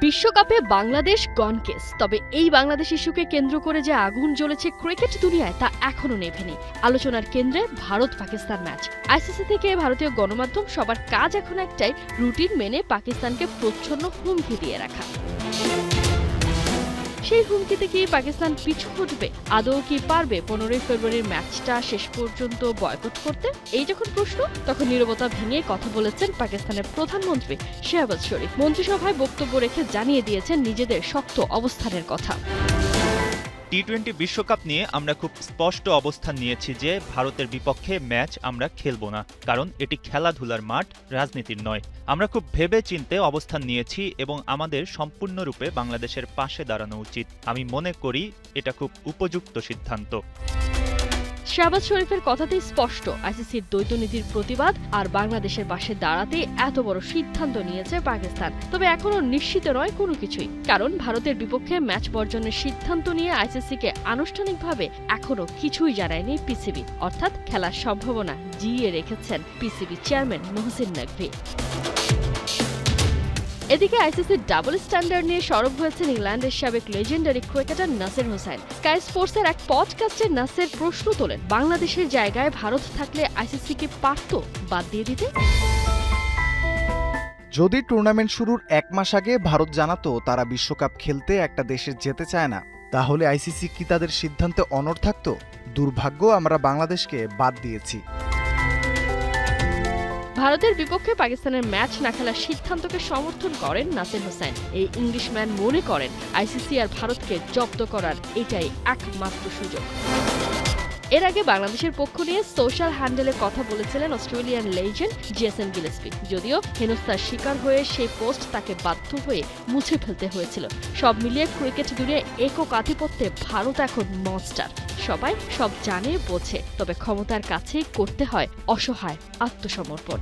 বিশ্বকাপে বাংলাদেশ গনকেস, তবে এই বাংলাদেশ ইস্যুকে কেন্দ্র করে যে আগুন জ্বলেছে ক্রিকেট দুনিয়ায় তা এখনো নেভেনি। আলোচনার কেন্দ্রে ভারত পাকিস্তান ম্যাচ। আইসিসি থেকে ভারতীয় গণমাধ্যম সবার কাজ এখন একটাই, রুটিন মেনে পাকিস্তানকে প্রচ্ছন্ন হুমকি দিয়ে রাখা। সেই হুমকিতে কি পাকিস্তান পিছু হটবে? আদৌ কি পারবে 15 ফেব্রুয়ারির ম্যাচটা শেষ পর্যন্ত বয়কট করতে? এই যখন প্রশ্ন, তখন নীরবতা ভেঙে কথা বলেছেন পাকিস্তানের প্রধানমন্ত্রী শাহবাজ শরীফ। মন্ত্রিসভায় বক্তব্য রেখে জানিয়ে দিয়েছেন নিজেদের শক্ত অবস্থানের কথা। টি-20 বিশ্বকাপ নিয়ে আমরা খুব স্পষ্ট অবস্থান নিয়েছি যে ভারতের বিপক্ষে ম্যাচ আমরা খেলব না, কারণ এটি খেলাধুলার মাঠ, রাজনীতির নয়। আমরা খুব ভেবে চিন্তে অবস্থান নিয়েছি এবং আমাদের সম্পূর্ণরূপে বাংলাদেশের পাশে দাঁড়ানো উচিত। আমি মনে করি এটা খুব উপযুক্ত সিদ্ধান্ত। শাহবাজ শরীফের কথাতেই স্পষ্ট, আইসিসির দ্বৈত নীতির প্রতিবাদ আর বাংলাদেশের পাশে দাঁড়াতে এত বড় সিদ্ধান্ত নিয়েছে পাকিস্তান। তবে এখনো নিশ্চিত নয় কোনো কিছুই, কারণ ভারতের বিপক্ষে ম্যাচ বর্জনের সিদ্ধান্ত নিয়ে আইসিসিকে আনুষ্ঠানিকভাবে এখনো কিছুই জানায়নি পিসিবি, অর্থাৎ খেলার সম্ভাবনা জিইয়ে রেখেছেন পিসিবি চেয়ারম্যান মহসিন নকভি। এদিকে আইসিসির ডাবল স্ট্যান্ডার্ড নিয়ে সরব হয়েছেন ইংল্যান্ডের সাবেক legendary cricketer Nasir Hossain. Sky স্পোর্টসের এক পডকাস্টে নাসির প্রশ্ন তোলেন, বাংলাদেশের জায়গায় ভারত থাকলে আইসিসি কি পারত বাদ দিয়ে দিতে? যদি টুর্নামেন্ট শুরুর 1 মাস আগে ভারত জানাতো তারা বিশ্বকাপ খেলতে একটা দেশে যেতে চায় না, তাহলে আইসিসি কি তাদের সিদ্ধান্তে অনড় থাকতো? দুর্ভাগ্য, আমরা বাংলাদেশকে বাদ দিয়েছি। ভারতের বিপক্ষে পাকিস্তানের ম্যাচ না খেলার সিদ্ধান্তকে সমর্থন করেন নাসির হোসাইন। এই ইংলিশম্যান মনে করেন আইসিসি আর ভারতকে জব্দ করার এটাই একমাত্র সুযোগ। এর আগে বাংলাদেশের পক্ষ নিয়ে সোশ্যাল হ্যান্ডেলে কথা বলেছিলেন অস্ট্রেলিয়ান লেজেন্ড জেসন গিলেস্পি, যদিও হেনস্থার শিকার হয়ে সেই পোস্ট তাকে বাধ্য হয়ে মুছে ফেলতে হয়েছিল। সব মিলিয়ে ক্রিকেট দুনিয়ায় একক আধিপত্যে ভারত এখন মনস্টার। সবাই সব জানে বোঝে, তবে ক্ষমতার কাছেই করতে হয় অসহায় আত্মসমর্পণ।